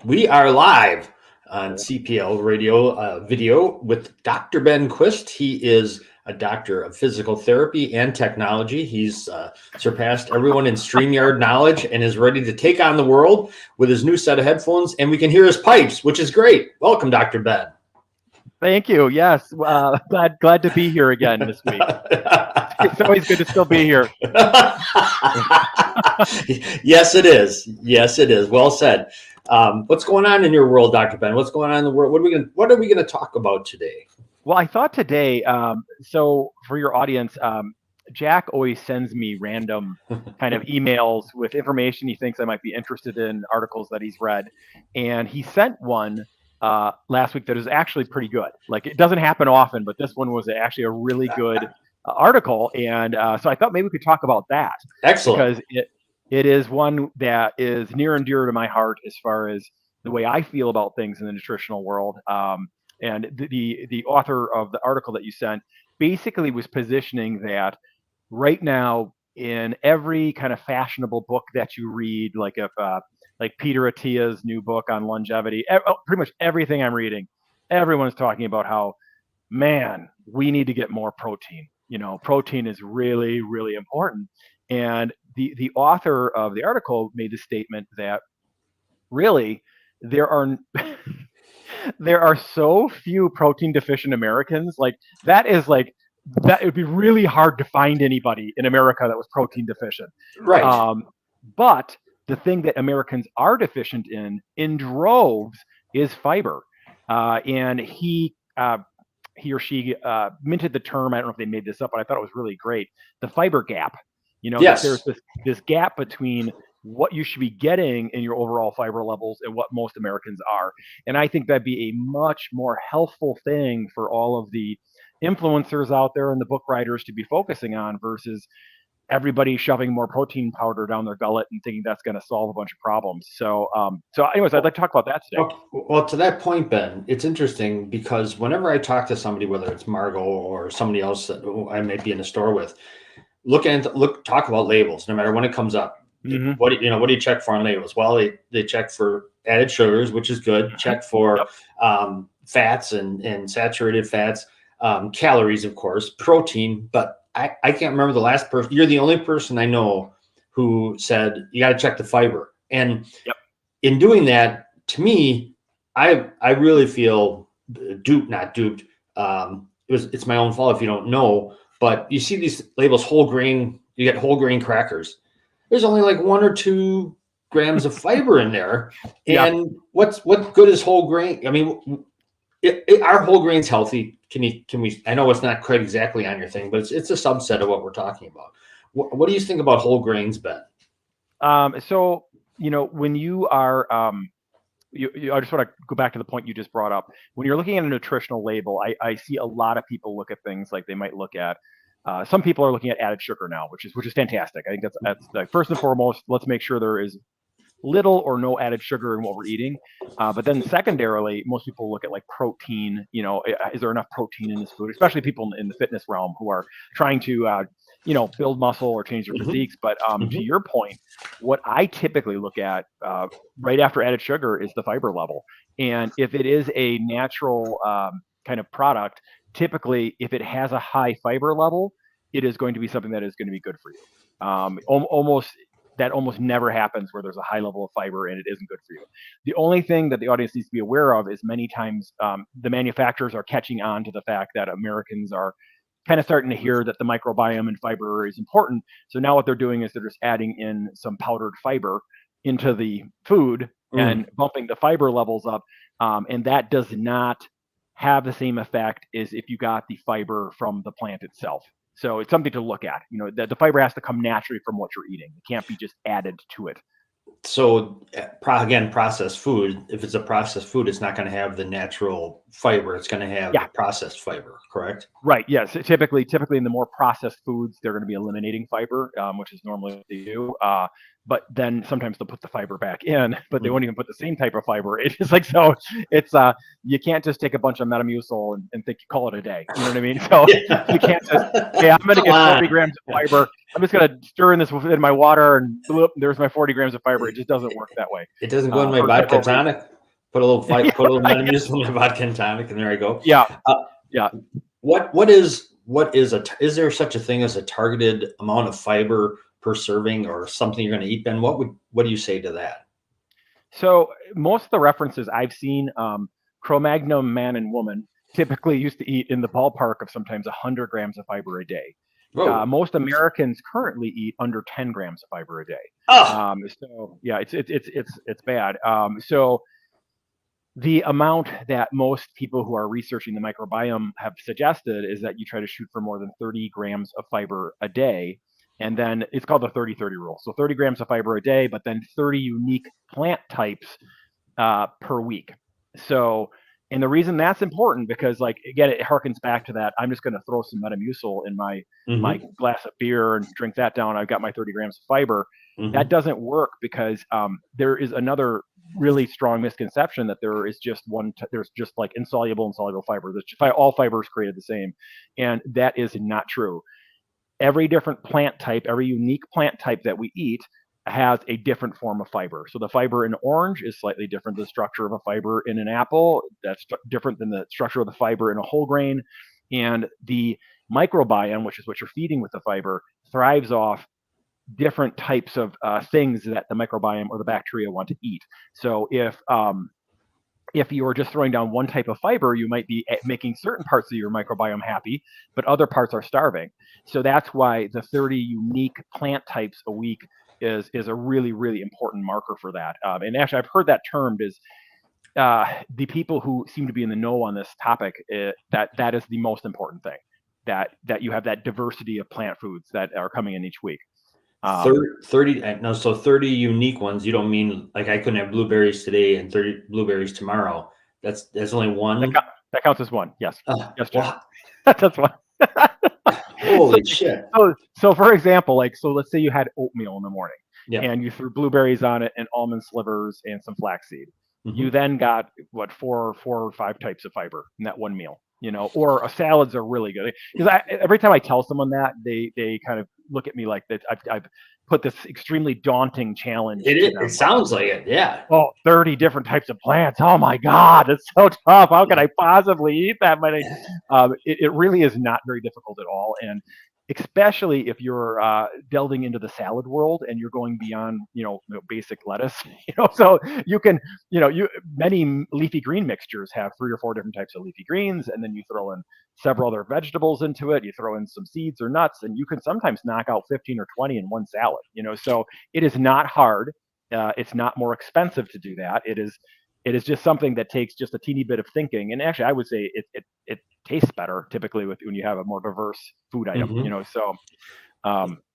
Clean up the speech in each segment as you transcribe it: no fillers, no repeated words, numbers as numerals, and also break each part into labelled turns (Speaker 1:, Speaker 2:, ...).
Speaker 1: We are live on CPL radio video with Dr. Ben Quist. He is a doctor of physical therapy and technology. He's surpassed everyone in StreamYard knowledge and is ready to take on the world with his new set of headphones. And we can hear his pipes, which is great. Welcome, Dr. Ben.
Speaker 2: Thank you. Yes, glad to be here again this week. It's always good to still be here.
Speaker 1: Yes, it is. Yes, it is. Well said. What's going on in your world, Dr. Ben? What's going on in the world? What are we going to talk about today?
Speaker 2: Well, I thought today, so for your audience, Jack always sends me random kind of emails with information he thinks I might be interested in, articles that he's read. And he sent one last week that is actually pretty good. Like, it doesn't happen often, but this one was actually a really good article. And so I thought maybe we could talk about that.
Speaker 1: Excellent.
Speaker 2: Because it is one that is near and dear to my heart as far as the way I feel about things in the nutritional world. And the author of the article that you sent basically was positioning that right now in every kind of fashionable book that you read, like Peter Attia's new book on longevity, pretty much everything I'm reading, everyone's talking about how, man, we need to get more protein. You know, protein is really, really important. And the author of the article made the statement that really there are there are so few protein deficient Americans. Like, that it would be really hard to find anybody in America that was protein deficient.
Speaker 1: Right.
Speaker 2: But the thing that Americans are deficient in droves is fiber. And he or she minted the term. I don't know if they made this up, but I thought it was really great. The fiber gap. You know,
Speaker 1: Yes.
Speaker 2: there's this gap between what you should be getting in your overall fiber levels and what most Americans are. And I think that'd be a much more healthful thing for all of the influencers out there and the book writers to be focusing on versus everybody shoving more protein powder down their gullet and thinking that's going to solve a bunch of problems. So anyways, I'd like to talk about that today.
Speaker 1: Well, to that point, Ben, it's interesting because whenever I talk to somebody, whether it's Margot or somebody else that I may be in a store with, talk about labels, no matter when it comes up. Mm-hmm. What do you check for on labels? Well, they check for added sugars, which is good. Mm-hmm. Check for fats and saturated fats, calories, of course, protein. But I can't remember the last person. You're the only person I know who said you got to check the fiber. And in doing that, to me, I really feel not duped. It's my own fault if you don't know. But you see these labels, whole grain. You get whole grain crackers. There's only like 1 or 2 grams of fiber in there. And what good is whole grain? I mean, are whole grains healthy? Can we? I know it's not quite exactly on your thing, but it's a subset of what we're talking about. What do you think about whole grains, Ben?
Speaker 2: So when you are, I just want to go back to the point you just brought up. When you're looking at a nutritional label, I see a lot of people look at things like they might look at. Some people are looking at added sugar now, which is fantastic. I think that's like, first and foremost, let's make sure there is little or no added sugar in what we're eating. But then secondarily, most people look at like protein. Is there enough protein in this food? Especially people in the fitness realm who are trying to build muscle or change their physiques. But to your point, what I typically look at right after added sugar is the fiber level. And if it is a natural kind of product, typically, if it has a high fiber level, it is going to be something that is going to be good for you. That almost never happens where there's a high level of fiber and it isn't good for you. The only thing that the audience needs to be aware of is many times the manufacturers are catching on to the fact that Americans are kind of starting to hear that the microbiome and fiber is important. So now what they're doing is they're just adding in some powdered fiber into the food and bumping the fiber levels up. And that does not have the same effect as if you got the fiber from the plant itself. So it's something to look at. The fiber has to come naturally from what you're eating. It can't be just added to it.
Speaker 1: So again, processed food, if it's a processed food, it's not going to have the natural fiber. It's going to have the processed fiber, correct?
Speaker 2: Right. Yes. Typically in the more processed foods, they're going to be eliminating fiber, which is normally what they do. But then sometimes they'll put the fiber back in, but they won't even put the same type of fiber. It's like, so it's you can't just take a bunch of Metamucil and think you call it a day. You know what I mean? So you can't just, hey, I'm going to get 40 grams of fiber. I'm just going to stir in this in my water and bloop, there's my 40 grams of fiber. It just doesn't work that way.
Speaker 1: It doesn't go in my vodka tonic? Put a little fight, put a little Metamucil in my vodka and tonic, and there I go.
Speaker 2: Yeah,
Speaker 1: Uh,
Speaker 2: yeah.
Speaker 1: Is there such a thing as a targeted amount of fiber per serving or something you're going to eat, Ben? What do you say to that?
Speaker 2: So most of the references I've seen, Cro-Magnon man and woman typically used to eat in the ballpark of sometimes 100 grams of fiber a day.
Speaker 1: Oh,
Speaker 2: Most Americans currently eat under 10 grams of fiber a day.
Speaker 1: oh,
Speaker 2: So yeah, it's bad. So the amount that most people who are researching the microbiome have suggested is that you try to shoot for more than 30 grams of fiber a day. And then it's called the 30-30 rule. So 30 grams of fiber a day, but then 30 unique plant types per week. So, and the reason that's important because, like, again, it harkens back to that. I'm just going to throw some Metamucil in my glass of beer and drink that down. I've got my 30 grams of fiber. That doesn't work because there is another really strong misconception that there is just there's just like insoluble and soluble fiber. There's just, all fibers created the same, and that is not true. Every different plant type, every unique plant type that we eat has a different form of fiber. So the fiber in orange is slightly different than the structure of a fiber in an apple. That's different than the structure of the fiber in a whole grain. And the microbiome, which is what you're feeding with the fiber, thrives off different types of things that the microbiome or the bacteria want to eat. So if you're just throwing down one type of fiber, you might be making certain parts of your microbiome happy, but other parts are starving. So that's why the 30 unique plant types a week is a really, really important marker for that. And actually, I've heard that termed as the people who seem to be in the know on this topic, that is the most important thing, that you have that diversity of plant foods that are coming in each week.
Speaker 1: 30 no, so 30 unique ones. You don't mean like I couldn't have blueberries today and 30 blueberries tomorrow. That's only one.
Speaker 2: That counts as one. Yes. Yes,
Speaker 1: wow.
Speaker 2: That's one.
Speaker 1: Holy shit.
Speaker 2: So for example, let's say you had oatmeal in the morning,
Speaker 1: Yeah.
Speaker 2: and you threw blueberries on it and almond slivers and some flaxseed. You then got four or five types of fiber in that one meal. Or salads are really good because every time I tell someone that, they kind of look at me like that. I've put this extremely daunting challenge.
Speaker 1: It sounds like it. Yeah.
Speaker 2: 30 different types of plants. Oh my God, it's so tough. How can I possibly eat that many? It really is not very difficult at all. And especially if you're delving into the salad world and you're going beyond, basic lettuce, so you can, many leafy green mixtures have 3 or 4 different types of leafy greens, and then you throw in several other vegetables into it. You throw in some seeds or nuts, and you can sometimes knock out 15 or 20 in one salad, so it is not hard. It's not more expensive to do that. It is just something that takes just a teeny bit of thinking. And actually, I would say it tastes better typically when you have a more diverse food item. So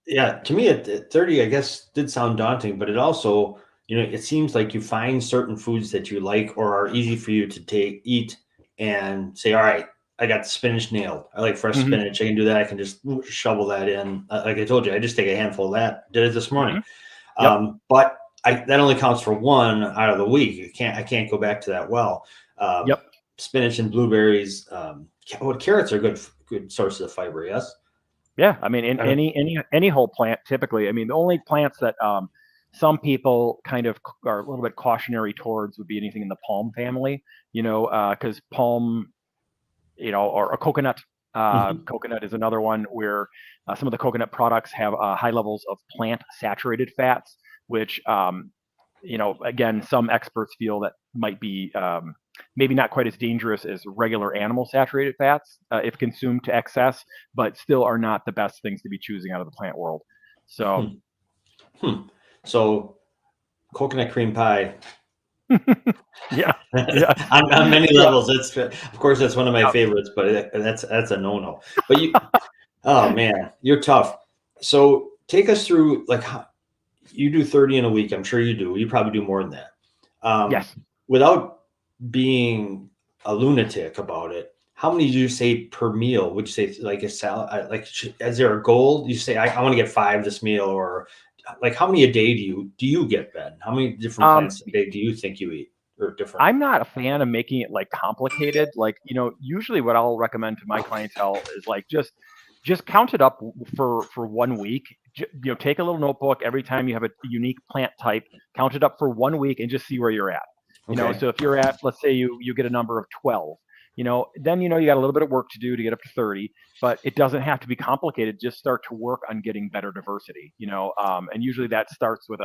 Speaker 1: yeah, to me at 30, I guess did sound daunting, but it also, it seems like you find certain foods that you like or are easy for you to eat and say, all right, I got the spinach nailed. I like fresh spinach. I can do that. I can just shovel that in. Like I told you, I just take a handful of that. Did it this morning. But that only counts for one out of the week. I can't go back to that well. Spinach and blueberries. Carrots are good sources of fiber. Yes.
Speaker 2: Yeah, I mean, any whole plant typically. I mean, the only plants that some people kind of are a little bit cautionary towards would be anything in the palm family. Because palm, or a coconut. Coconut is another one where some of the coconut products have high levels of plant saturated fats, which, again, some experts feel that might be maybe not quite as dangerous as regular animal saturated fats if consumed to excess, but still are not the best things to be choosing out of the plant world. So,
Speaker 1: So coconut cream pie.
Speaker 2: yeah.
Speaker 1: on many levels. Of course that's one of my favorites, but that's a no-no. But oh man, you're tough. So take us through how you do 30 in a week. I'm sure you do. You probably do more than that.
Speaker 2: Yes.
Speaker 1: Without being a lunatic about it, how many do you say per meal? Would you say like a salad? Is there a goal? You say I want to get 5 this meal, or how many a day do you get, Ben? How many different plants a day do you think you eat? Or different?
Speaker 2: I'm not a fan of making it complicated. Usually what I'll recommend to my clientele is just count it up for 1 week. Take a little notebook every time you have a unique plant type, count it up for 1 week and just see where you're at.
Speaker 1: Okay.
Speaker 2: So if you're at, let's say you get a number of 12, then you got a little bit of work to do to get up to 30, but it doesn't have to be complicated. Just start to work on getting better diversity, and usually that starts with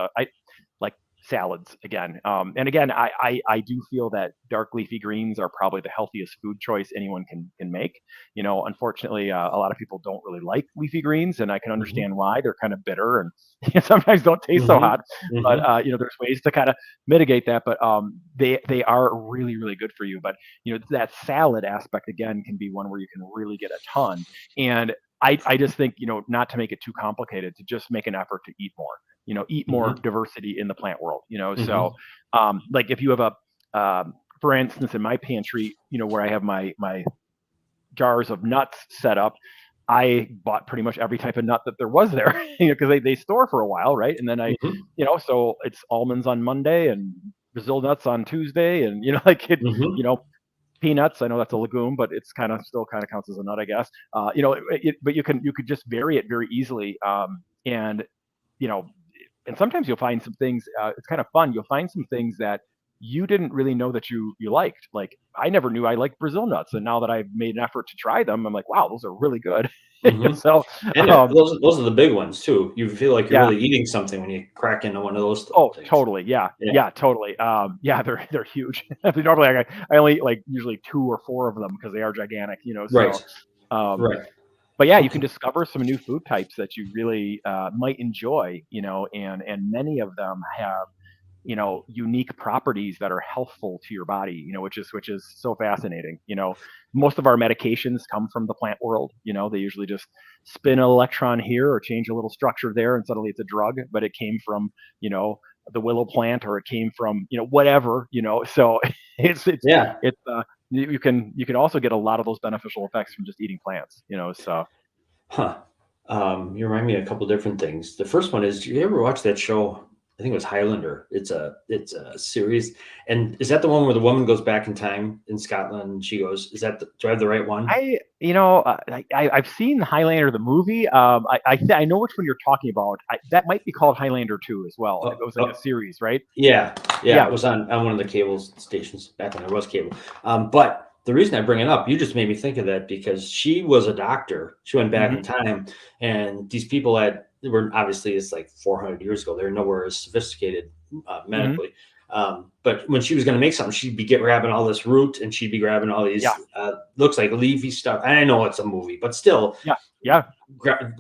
Speaker 2: like salads again. And again, I do feel that dark leafy greens are probably the healthiest food choice anyone can make. Unfortunately, a lot of people don't really like leafy greens, and I can
Speaker 1: Hmm.
Speaker 2: understand why. They're kind of bitter and sometimes don't taste so
Speaker 1: Hmm.
Speaker 2: hot. But
Speaker 1: Hmm.
Speaker 2: there's ways to kind of mitigate that. But they are really really good for you. But that salad aspect again can be one where you can really get a ton. And I just think not to make it too complicated, to just make an effort to eat more. Eat more
Speaker 1: Hmm.
Speaker 2: diversity in the plant world. So
Speaker 1: Hmm.
Speaker 2: like if you have for instance, in my pantry, where I have my jars of nuts set up, I bought pretty much every type of nut that there was there, because they store for a while, right? And then
Speaker 1: Hmm.
Speaker 2: so it's almonds on Monday and Brazil nuts on Tuesday, and like it,
Speaker 1: Hmm.
Speaker 2: peanuts. I know that's a legume, but it's kind of still kind of counts as a nut, I guess. But you could just vary it very easily, and you know, and sometimes you'll find some things. It's kind of fun. You'll find some things that you didn't really know that you liked. Like I never knew I liked Brazil nuts, and now that I've made an effort to try them, I'm like, wow, those are really good.
Speaker 1: Hmm.
Speaker 2: So,
Speaker 1: And
Speaker 2: um,
Speaker 1: those are the big ones too. You feel like you're
Speaker 2: yeah.
Speaker 1: really eating something when you crack into one of those
Speaker 2: Oh,
Speaker 1: things.
Speaker 2: totally. Yeah.
Speaker 1: Yeah.
Speaker 2: Yeah, totally. Yeah, they're huge. Normally, I only eat like usually two or four of them because they are gigantic. So,
Speaker 1: Right.
Speaker 2: um,
Speaker 1: Right.
Speaker 2: but yeah, you can
Speaker 1: Okay.
Speaker 2: discover some new food types that you really might enjoy. And many of them have unique properties that are healthful to your body, which is so fascinating. Most of our medications come from the plant world. They usually just spin an electron here or change a little structure there, and suddenly it's a drug. But it came from the willow plant, or it came from whatever. So it's
Speaker 1: Yeah.
Speaker 2: it's you can also get a lot of those beneficial effects from just eating plants. So
Speaker 1: Huh. You remind me of a couple different things. The first one is, do you ever watch that show? I think it was Highlander. It's a series, and is that the one where the woman goes back in time in Scotland? And she goes, "Is that do I have the right one?"
Speaker 2: I've seen Highlander the movie. I know which one you're talking about. That might be called Highlander 2 as well. It
Speaker 1: Oh,
Speaker 2: was like a
Speaker 1: oh,
Speaker 2: series, right?
Speaker 1: yeah, yeah.
Speaker 2: Yeah.
Speaker 1: It was on one of the cable stations back when there was cable. But the reason I bring it up, you just made me think of that because she was a doctor. She went back
Speaker 2: Hmm.
Speaker 1: in time, and these people were obviously it's like 400 years ago. They're nowhere as sophisticated
Speaker 2: Hmm.
Speaker 1: medically. But when she was going to make something, she'd be grabbing all this root, and she'd be grabbing all
Speaker 2: Yeah.
Speaker 1: these looks like leafy stuff. And I know it's a movie, but still
Speaker 2: Yeah. Yeah.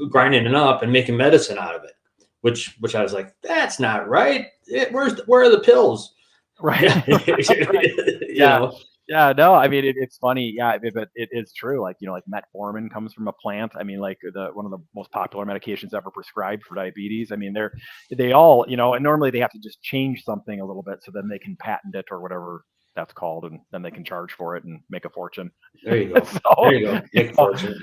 Speaker 1: grinding it up and making medicine out of it. Which I was like, that's not right. Where are the pills?
Speaker 2: Right.
Speaker 1: Yeah,
Speaker 2: Right.
Speaker 1: you
Speaker 2: Yeah.
Speaker 1: know.
Speaker 2: Yeah. No, I mean it's funny. Yeah, but it is true. Like like metformin comes from a plant. I mean, like the one of the most popular medications ever prescribed for diabetes. I mean, they all and normally they have to just change something a little bit so then they can patent it or whatever that's called, and then they can charge for it and make a fortune.
Speaker 1: There you go. There
Speaker 2: So,
Speaker 1: you go.
Speaker 2: you
Speaker 1: Make a
Speaker 2: know,
Speaker 1: fortune.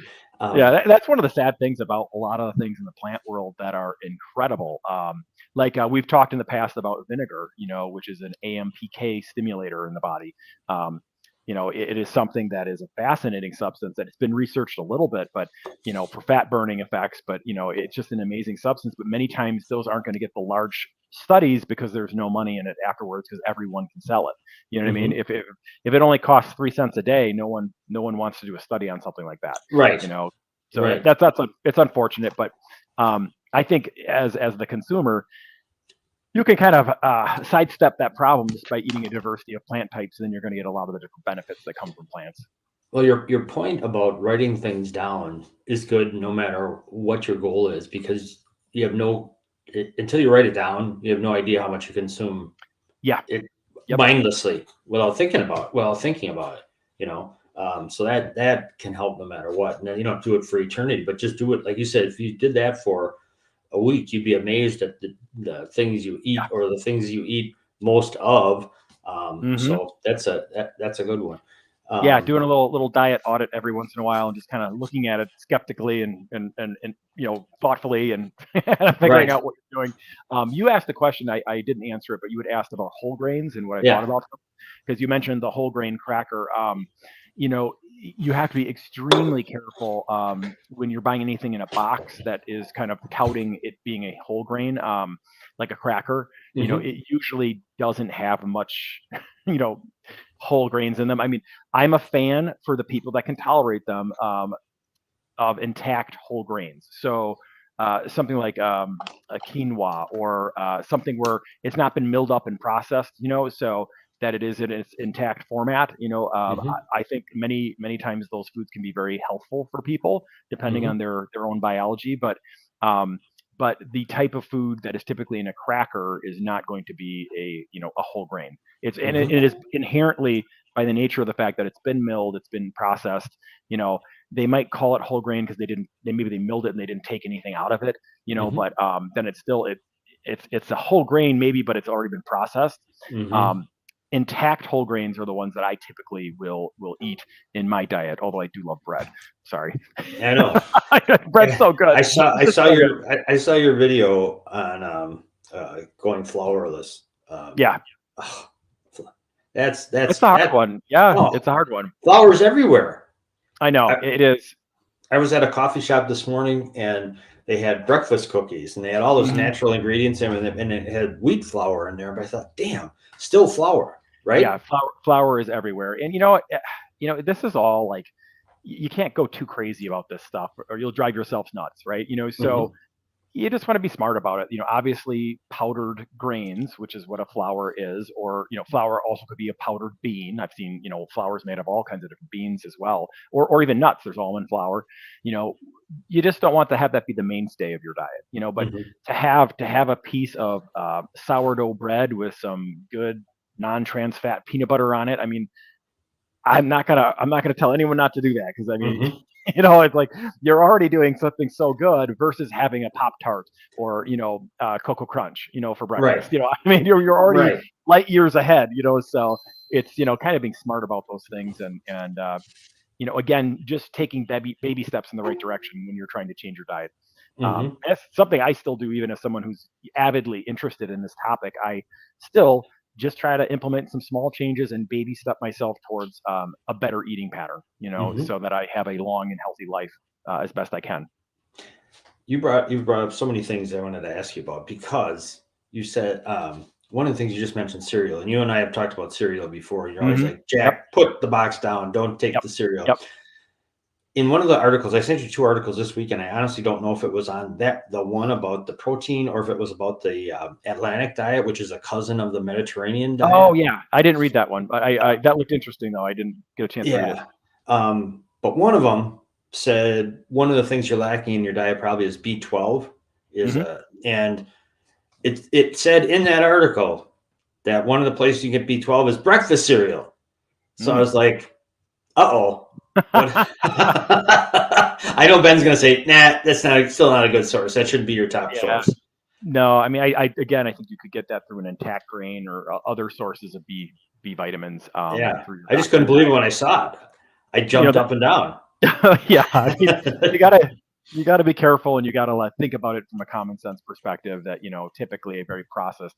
Speaker 2: yeah,
Speaker 1: Um,
Speaker 2: that's one of the sad things about a lot of the things in the plant world that are incredible. Like we've talked in the past about vinegar, which is an AMPK stimulator in the body. Um, it is something that is a fascinating substance that it's been researched a little bit, but for fat burning effects. But it's just an amazing substance. But many times those aren't going to get the large studies because there's no money in it afterwards because everyone can sell it. You know what I mean?
Speaker 1: mhm.
Speaker 2: If it only costs 3 cents a day, no one wants to do a study on something like that.
Speaker 1: Right.
Speaker 2: You know, so
Speaker 1: Right.
Speaker 2: it's unfortunate, but I think as the consumer, you can kind of sidestep that problem just by eating a diversity of plant types, and then you're going to get a lot of the different benefits that come from plants.
Speaker 1: Well, your point about writing things down is good no matter what your goal is because you have until you write it down, you have no idea how much you consume
Speaker 2: Yeah.
Speaker 1: it
Speaker 2: Yep.
Speaker 1: mindlessly without thinking about it. So that can help no matter what. And then you don't do it for eternity, but just do it like you said. If you did that for a week, you'd be amazed at the things you eat
Speaker 2: Yeah.
Speaker 1: or the things you eat most of.
Speaker 2: Hmm.
Speaker 1: So that's a good one.
Speaker 2: Yeah,
Speaker 1: Um,
Speaker 2: doing a little diet audit every once in a while and just kind of looking at it skeptically and thoughtfully and figuring
Speaker 1: right.
Speaker 2: out what you're doing. You asked the question, I didn't answer it, but you had asked about whole grains and what I thought
Speaker 1: Yeah.
Speaker 2: about them because you mentioned the whole grain cracker. You know, you have to be extremely careful when you're buying anything in a box that is kind of touting it being a whole grain, like a cracker. You know,
Speaker 1: Mhm.
Speaker 2: it usually doesn't have much, you know, whole grains in them. I mean, I'm a fan for the people that can tolerate them of intact whole grains. So something like a quinoa or something where it's not been milled up and processed, you know, so that it is in its intact format. You know,
Speaker 1: Mhm.
Speaker 2: I think many times those foods can be very healthful for people depending
Speaker 1: Mhm.
Speaker 2: on their own biology. Um, but the type of food that is typically in a cracker is not going to be a whole grain.
Speaker 1: Mhm.
Speaker 2: It is inherently by the nature of the fact that it's been milled, it's been processed. You know, they might call it whole grain because they milled it and they didn't take anything out of it, you know,
Speaker 1: Mhm.
Speaker 2: but then it's a whole grain maybe, but it's already been processed.
Speaker 1: Mhm.
Speaker 2: Um, Intact whole grains are the ones that I typically will eat in my diet, although I do love bread. Sorry.
Speaker 1: I know.
Speaker 2: Bread's so good.
Speaker 1: I
Speaker 2: It's
Speaker 1: saw
Speaker 2: so good.
Speaker 1: I saw your video on going flourless.
Speaker 2: Yeah,
Speaker 1: Oh,
Speaker 2: it's a hard
Speaker 1: that.
Speaker 2: one. Yeah,
Speaker 1: Oh,
Speaker 2: it's a hard one.
Speaker 1: flours everywhere.
Speaker 2: I know
Speaker 1: I,
Speaker 2: it is.
Speaker 1: I was at a coffee shop this morning and they had breakfast cookies and they had all those
Speaker 2: Mhm.
Speaker 1: natural ingredients in it and it had wheat flour in there. But I thought, damn, still flour,
Speaker 2: Yeah,
Speaker 1: right?
Speaker 2: flour is everywhere, and this is all like you can't go too crazy about this stuff, or you'll drive yourself nuts, right? You know, so
Speaker 1: Hmm.
Speaker 2: you just want to be smart about it. You know, obviously powdered grains, which is what a flour is, or flour also could be a powdered bean. I've seen flours made of all kinds of different beans as well, or even nuts. There's almond flour. You know, you just don't want to have that be the mainstay of your diet. You know, but
Speaker 1: Hmm.
Speaker 2: to have a piece of sourdough bread with some good non-trans fat peanut butter on it. I mean, I'm not gonna tell anyone not to do that because I mean,
Speaker 1: Hmm.
Speaker 2: it's like you're already doing something so good versus having a Pop Tart or Cocoa Crunch, for
Speaker 1: Right.
Speaker 2: breakfast. I mean, you're already
Speaker 1: Right.
Speaker 2: light years ahead. So it's kind of being smart about those things and again, just taking baby steps in the right direction when you're trying to change your diet.
Speaker 1: Hmm.
Speaker 2: That's something I still do, even as someone who's avidly interested in this topic. I still just try to implement some small changes and baby step myself towards a better eating pattern,
Speaker 1: Hmm.
Speaker 2: so that I have a long and healthy life as best I can.
Speaker 1: You brought up so many things I wanted to ask you about because you said one of the things you just mentioned cereal, and you and I have talked about cereal before. You're always
Speaker 2: Hmm.
Speaker 1: like,
Speaker 2: Yep.
Speaker 1: Jack, put the box down, don't take
Speaker 2: Yep.
Speaker 1: the cereal.
Speaker 2: Yep.
Speaker 1: In one of the articles, I sent you two articles this week, and I honestly don't know if it was on the one about the protein or if it was about the Atlantic diet, which is a cousin of the Mediterranean
Speaker 2: Oh
Speaker 1: diet.
Speaker 2: yeah, I didn't read that one, but I that looked interesting though. I didn't get a chance to read it.
Speaker 1: Yeah. But one of them said one of the things you're lacking in your diet probably is B12
Speaker 2: Hmm.
Speaker 1: and it said in that article that one of the places you get B12 is breakfast cereal. So I
Speaker 2: Mm.
Speaker 1: was like, uh-oh. What? I know Ben's going to say, nah, that's still not a good source. That shouldn't be your top
Speaker 2: Yeah.
Speaker 1: source.
Speaker 2: No, I mean, I again, I think you could get that through an intact grain or other sources of B vitamins
Speaker 1: Yeah.
Speaker 2: through your
Speaker 1: I just couldn't
Speaker 2: doctor's
Speaker 1: believe it
Speaker 2: diet.
Speaker 1: when I saw it. I
Speaker 2: You know
Speaker 1: jumped up and down.
Speaker 2: that. Yeah, I mean, you gotta you gotta be careful and you gotta think about it from a common sense perspective. That typically a very processed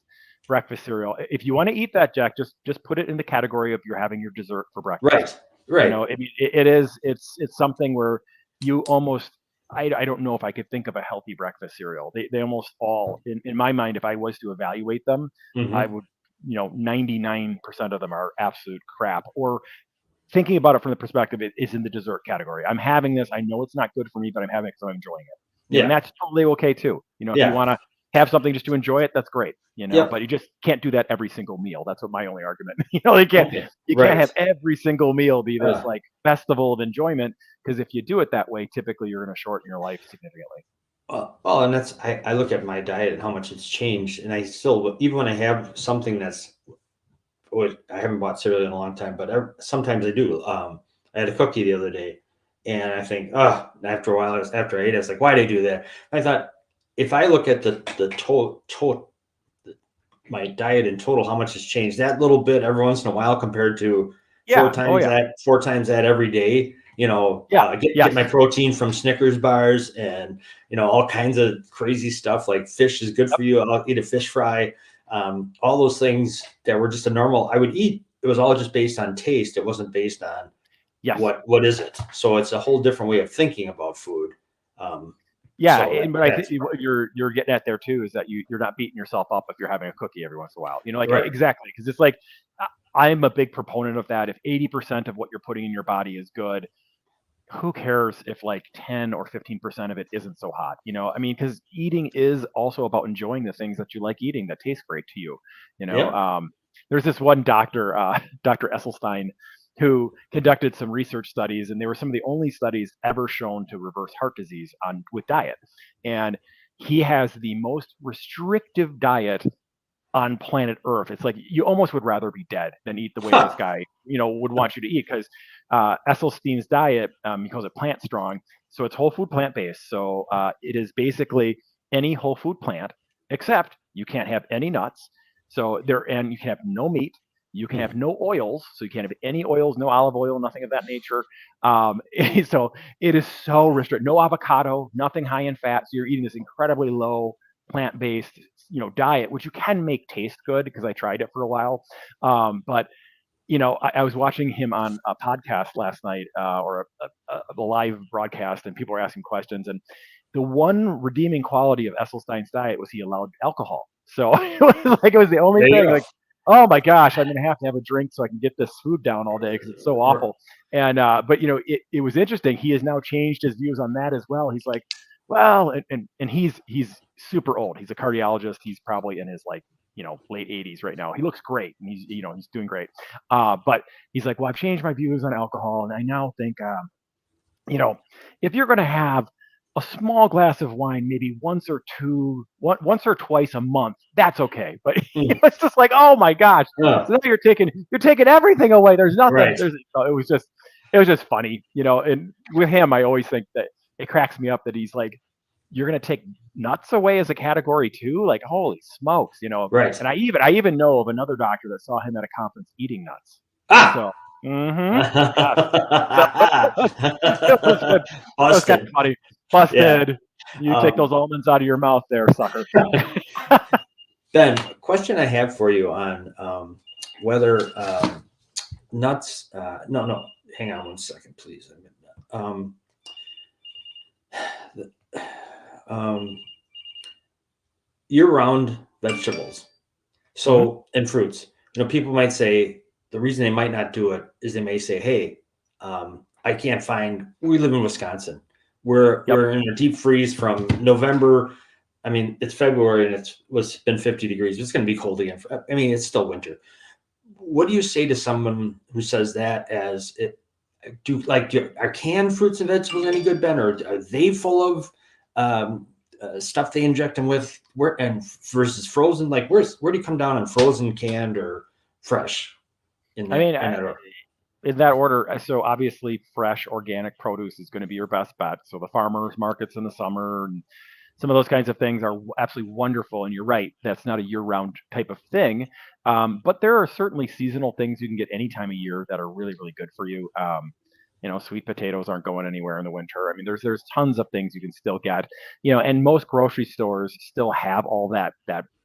Speaker 2: breakfast cereal. If you want to eat that, Jack, just put it in the category of you're having your dessert for breakfast.
Speaker 1: Right. Right.
Speaker 2: I mean, it's something where you almost I don't know if I could think of a healthy breakfast cereal. They almost all in my mind, if I was to evaluate them, I
Speaker 1: Hmm.
Speaker 2: would 99% of them are absolute crap. Or thinking about it from the perspective, it is in the dessert category. I'm having this. I know it's not good for me, but I'm having it because I'm enjoying it. And
Speaker 1: Yeah.
Speaker 2: that's totally okay too. If you
Speaker 1: Yeah.
Speaker 2: want to have something just to enjoy it, that's great. But
Speaker 1: Yep.
Speaker 2: you just can't do that every single meal. That's what my only argument.
Speaker 1: Okay.
Speaker 2: You can't have
Speaker 1: Right.
Speaker 2: every single meal be this
Speaker 1: Uh,
Speaker 2: like festival of enjoyment because if you do it that way, typically you're going to shorten your life significantly.
Speaker 1: well, and I look at my diet and how much it's changed, and I still, even when I have something that's, I haven't bought cereal in a long time, but sometimes I do. I had a cookie the other day, and I think, oh, after a while, after I ate it, I was like, why did I do that? I thought, if I look at the total, my diet in total, how much has changed, that little bit every once in a while compared to
Speaker 2: Yeah. Oh yeah.
Speaker 1: four times that every day,
Speaker 2: Yeah.
Speaker 1: get my
Speaker 2: Yes.
Speaker 1: protein from Snickers bars and, all kinds of crazy stuff like fish is good
Speaker 2: Yep.
Speaker 1: for you. I'll eat a fish fry. All those things that were just a normal, I would eat. It was all just based on taste. It wasn't based on
Speaker 2: Yes.
Speaker 1: what is it? So it's a whole different way of thinking about food.
Speaker 2: Yeah,
Speaker 1: So
Speaker 2: but I think
Speaker 1: that's
Speaker 2: what you're getting at there too is that you're not beating yourself up if you're having a cookie every once in a while. Like
Speaker 1: right.
Speaker 2: exactly, because it's like I'm a big proponent of that. If 80% of what you're putting in your body is good, who cares if like 10 or 15% of it isn't so hot? I mean, because eating is also about enjoying the things that you like eating that taste great to you.
Speaker 1: Yeah.
Speaker 2: There's this one doctor, Dr. Esselstyn, who conducted some research studies, and they were some of the only studies ever shown to reverse heart disease with diet. And he has the most restrictive diet on planet Earth. It's like you almost would rather be dead than eat the way this guy, would want you to eat. Because Esselstyn's diet, he calls it plant strong, so it's whole food plant based. So it is basically any whole food plant, except you can't have any nuts. And you can have no meat. You can have no oils, so you can't have any oils, no olive oil, nothing of that nature. So it is so restricted. No avocado, nothing high in fat. So you're eating this incredibly low plant-based diet, which you can make taste good because I tried it for a while. But I was watching him on a podcast last night, or a live broadcast, and people were asking questions. And the one redeeming quality of Esselstyn's diet was he allowed alcohol. So it was the only thing. Like, oh my gosh, I'm gonna have to have a drink so I can get this food down all day because it's so awful. And but it was interesting. He has now changed his views on that as well. He's like, well, and he's super old. He's a cardiologist. He's probably in his late 80s right now. He looks great, and he's doing great. But he's like, well, I've changed my views on alcohol, and I now think, if you're going to have a small glass of wine, maybe once or twice a month, that's okay. But it's just like, oh my gosh, so now you're taking everything away. There's nothing.
Speaker 1: Right.
Speaker 2: So it was just funny, And with him, I always think that it cracks me up that he's like, you're going to take nuts away as a category too? Like, holy smokes,
Speaker 1: Right.
Speaker 2: And I even know of another doctor that saw him at a conference eating nuts. So, It was kind of funny. Busted. Yeah. You take those almonds out of your mouth there, sucker.
Speaker 1: Ben, question I have for you on whether nuts, no, hang on one second, please. Year-round vegetables, so and fruits. People might say the reason they might not do it is they may say, "Hey, I can't find." We live in Wisconsin. We're in a deep freeze from November. I mean, it's February and it's been 50 degrees. It's going to be cold again. I mean, it's still winter. What do you say to someone who says that? As it are canned fruits and vegetables any good, Ben, or are they full of stuff they inject them with? Versus frozen? Like, where do you come down on frozen, canned, or fresh?
Speaker 2: In that order, so obviously fresh organic produce is going to be your best bet. So the farmers markets in the summer and some of those kinds of things are absolutely wonderful. And you're right, that's not a year-round type of thing. But there are certainly seasonal things you can get any time of year that are really, really good for you. Sweet potatoes aren't going anywhere in the winter. I mean, there's tons of things you can still get, and most grocery stores still have all that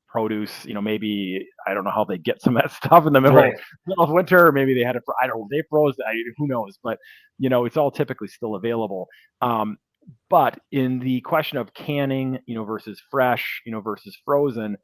Speaker 2: produce. Maybe I don't know how they get some of that stuff in the middle of winter. Maybe they had it for, I don't know, they froze it, who knows, but it's all typically still available. But in the question of canning, versus fresh, versus frozen,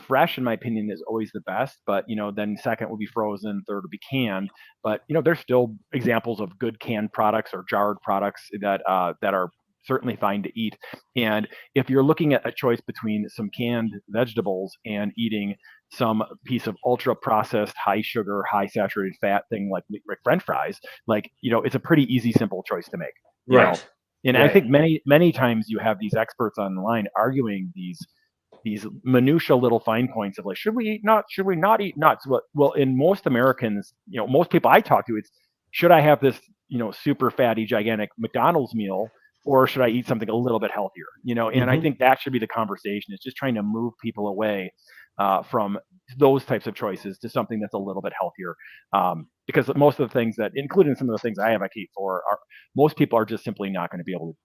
Speaker 2: fresh, in my opinion, is always the best. But then second would be frozen, third would be canned. But there's still examples of good canned products or jarred products that are certainly fine to eat. And if you're looking at a choice between some canned vegetables and eating some piece of ultra processed, high sugar, high saturated fat thing like French fries, it's a pretty easy, simple choice to make.
Speaker 1: Right.
Speaker 2: And I think many times you have these experts online arguing these minutia little fine points of like, should we eat nuts? Should we not eat nuts? Well, in most Americans, most people I talk to, it's, should I have this, super fatty, gigantic McDonald's meal, or should I eat something a little bit healthier? And I think that should be the conversation. It's just trying to move people away from those types of choices to something that's a little bit healthier. Because most of the things that, including some of the things I advocate for, most people are just simply not going to be able to,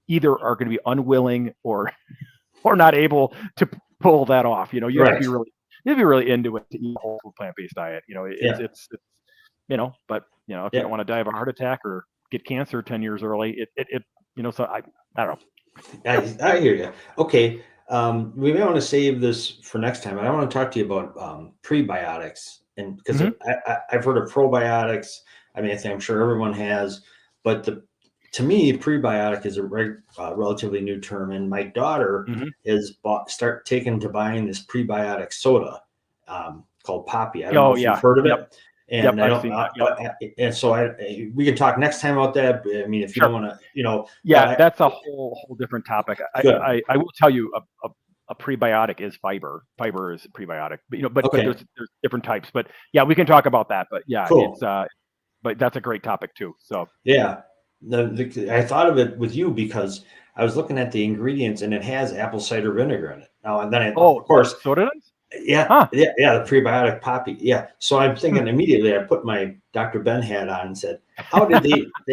Speaker 2: either are going to be unwilling or not able to pull that off. You have to be really into it to eat a whole food plant-based diet. but if you
Speaker 1: Yeah.
Speaker 2: don't want to die of a heart attack or get cancer 10 years early, so I don't know.
Speaker 1: I hear you. Okay. We may want to save this for next time. I want to talk to you about prebiotics, and because
Speaker 2: Mhm.
Speaker 1: I've heard of probiotics. I mean, I'm sure everyone has, but to me, prebiotic is a relatively new term. And my daughter
Speaker 2: Mhm.
Speaker 1: has start taken to buying this prebiotic soda called Poppy. I don't know
Speaker 2: Oh
Speaker 1: if you've
Speaker 2: yeah.
Speaker 1: heard of
Speaker 2: Yep.
Speaker 1: it.
Speaker 2: Yep.
Speaker 1: And I
Speaker 2: I've
Speaker 1: don't,
Speaker 2: seen that. Yep.
Speaker 1: and so we can talk next time about that. I mean, if you don't
Speaker 2: Sure.
Speaker 1: want to, but
Speaker 2: Yeah, that's a whole different topic.
Speaker 1: good.
Speaker 2: I will tell you a prebiotic is fiber. Fiber is a prebiotic, but
Speaker 1: Okay,
Speaker 2: there's different types. But yeah, we can talk about that. But yeah,
Speaker 1: cool.
Speaker 2: but that's a great topic too. So
Speaker 1: Yeah. I thought of it with you because I was looking at the ingredients and it has apple cider vinegar in it. Now, and then of course,
Speaker 2: soda does?
Speaker 1: yeah,
Speaker 2: Huh.
Speaker 1: yeah, the prebiotic Poppy. Yeah. So I'm thinking immediately, I put my Dr. Ben hat on and said, how did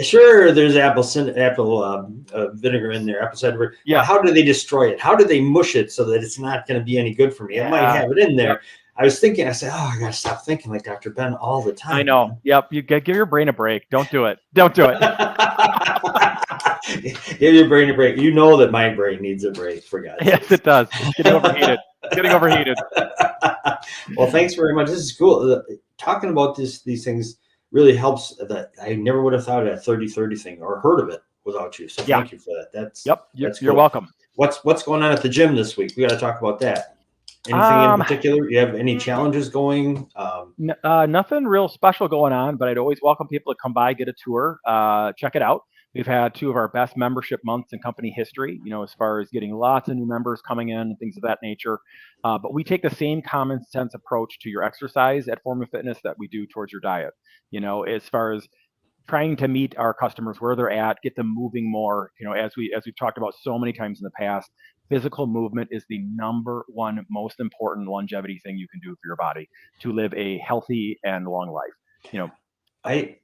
Speaker 1: sure, there's apple vinegar in there, apple cider vinegar, but
Speaker 2: Yeah.
Speaker 1: how do they destroy it? How do they mush it so that it's not going to be any good for me? It might
Speaker 2: Yeah.
Speaker 1: have it in
Speaker 2: Yep.
Speaker 1: there. I was thinking, I said, oh, I got to stop thinking like Dr. Ben all the
Speaker 2: I
Speaker 1: time,
Speaker 2: know.
Speaker 1: man.
Speaker 2: Yep. You give your brain a break. Don't do it. Don't do it.
Speaker 1: Give your brain a break. You know that my brain needs a break, for God's sake.
Speaker 2: Yes, it does. It's getting overheated. It's getting overheated.
Speaker 1: Well, thanks very much. This is cool. Talking about these things really helps. That I never would have thought of that 30-30 thing or heard of it without you. So
Speaker 2: Yeah.
Speaker 1: thank you for that.
Speaker 2: Yep.
Speaker 1: That's
Speaker 2: You're
Speaker 1: cool.
Speaker 2: welcome.
Speaker 1: What's going on at the gym this week? We got to talk about that. Anything in particular? You have any challenges going?
Speaker 2: Nothing real special going on, but I'd always welcome people to come by, get a tour, check it out. We've had two of our best membership months in company history, as far as getting lots of new members coming in and things of that nature. But we take the same common sense approach to your exercise at Form of Fitness that we do towards your diet, as far as trying to meet our customers where they're at, get them moving more. As we've talked about so many times in the past, physical movement is the number one most important longevity thing you can do for your body to live a healthy and long life.
Speaker 1: I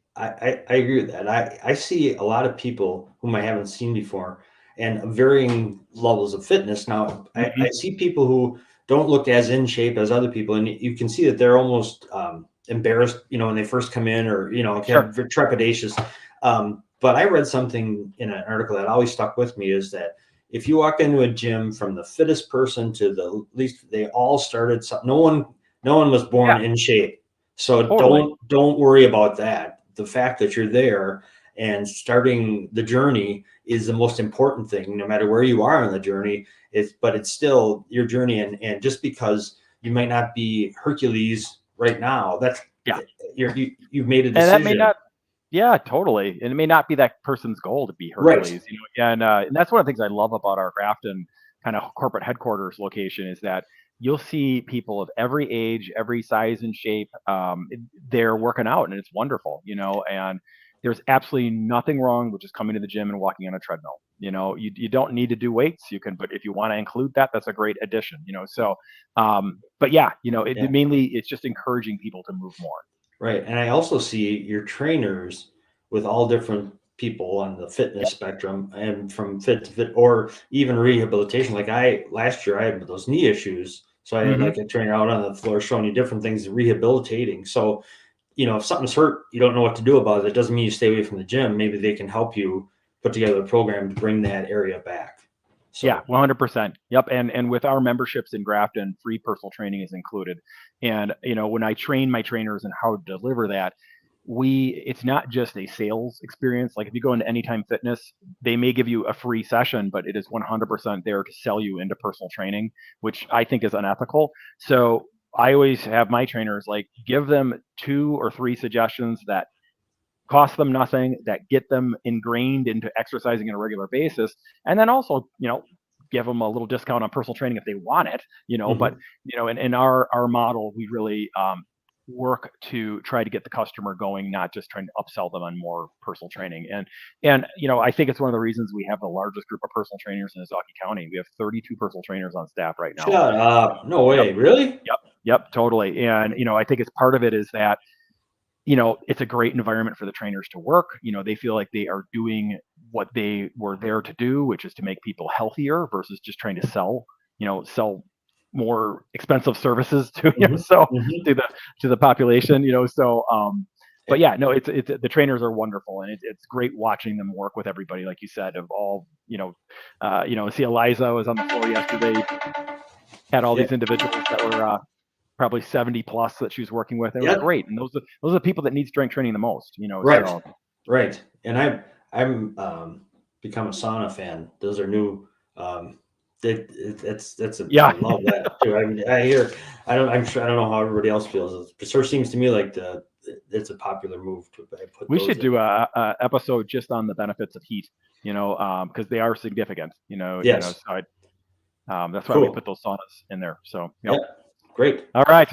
Speaker 1: agree with that. I see a lot of people whom I haven't seen before and varying levels of fitness. Now, I see people who don't look as in shape as other people, and you can see that they're almost embarrassed, when they first come in, or
Speaker 2: Sure.
Speaker 1: trepidatious. But I read something in an article that always stuck with me is that if you walk into a gym, from the fittest person to the least, they all started. No one was born in shape. So
Speaker 2: Totally.
Speaker 1: don't worry about that. The fact that you're there and starting the journey is the most important thing, no matter where you are on the journey. But it's still your journey, and just because you might not be Hercules right now, that's
Speaker 2: Yeah.
Speaker 1: you've made a
Speaker 2: And
Speaker 1: decision.
Speaker 2: that may not. Yeah, totally. And it may not be that person's goal to be Hercules,
Speaker 1: Right.
Speaker 2: And that's one of the things I love about our Grafton kind of corporate headquarters location is that you'll see people of every age, every size and shape. They're working out, and it's wonderful, and there's absolutely nothing wrong with just coming to the gym and walking on a treadmill. You don't need to do weights. You can, but if you want to include that, that's a great addition. So, but yeah, mainly it's just encouraging people to move more.
Speaker 1: Right. And I also see your trainers with all different people on the fitness spectrum, and from fit to fit, or even rehabilitation. Like last year I had those knee issues. So I had like a trainer out on the floor showing you different things, rehabilitating. So, if something's hurt, you don't know what to do about it. It doesn't mean you stay away from the gym. Maybe they can help you put together a program to bring that area back. So,
Speaker 2: Yeah, 100%. Yep. And with our memberships in Grafton, free personal training is included. And when I train my trainers and how to deliver that, it's not just a sales experience. Like if you go into Anytime Fitness, they may give you a free session, but it is 100% there to sell you into personal training, which I think is unethical. So I always have my trainers like give them 2 or 3 suggestions that cost them nothing, that get them ingrained into exercising on a regular basis, and then also, give them a little discount on personal training if they want it, But in our model, we really work to try to get the customer going, not just trying to upsell them on more personal training. And I think it's one of the reasons we have the largest group of personal trainers in Ozaukee County. We have 32 personal trainers on staff right now.
Speaker 1: shut up. No way.
Speaker 2: Yep.
Speaker 1: Really?
Speaker 2: Yep, totally. And I think it's part of it is that it's a great environment for the trainers to work. They feel like they are doing what they were there to do, which is to make people healthier versus just trying to sell more expensive services to
Speaker 1: Mhm.
Speaker 2: so
Speaker 1: Mhm.
Speaker 2: to the population. So But yeah, no, it's the trainers are wonderful, and it's great watching them work with everybody, like you said, of all see Eliza was on the floor yesterday, had all these individuals that were probably 70 plus that she was working with. It was great, and those are the people that need strength training the most,
Speaker 1: Right,
Speaker 2: So.
Speaker 1: right. And I'm become a sauna fan. Those are new. That's
Speaker 2: Yeah.
Speaker 1: I love that too. I mean, I'm sure, I don't know how everybody else feels. It sure seems to me like it's a popular move to put.
Speaker 2: We should do a episode just on the benefits of heat, because they are significant,
Speaker 1: Yes.
Speaker 2: So that's why we put those saunas in there. So
Speaker 1: yeah, great.
Speaker 2: All right.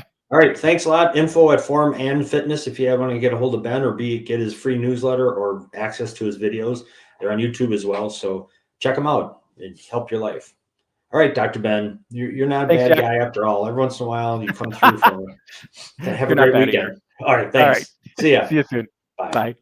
Speaker 1: Thanks a lot. Info at Form and Fitness. If you want to get a hold of Ben or get his free newsletter or access to his videos, they're on YouTube as well. So check them out and help your life. All right, Dr. Ben, you're not a bad guy after all. Every once in a while, you come through for me. Have a great weekend. All right, thanks.
Speaker 2: All right.
Speaker 1: See ya.
Speaker 2: See you soon.
Speaker 1: Bye.
Speaker 2: Bye.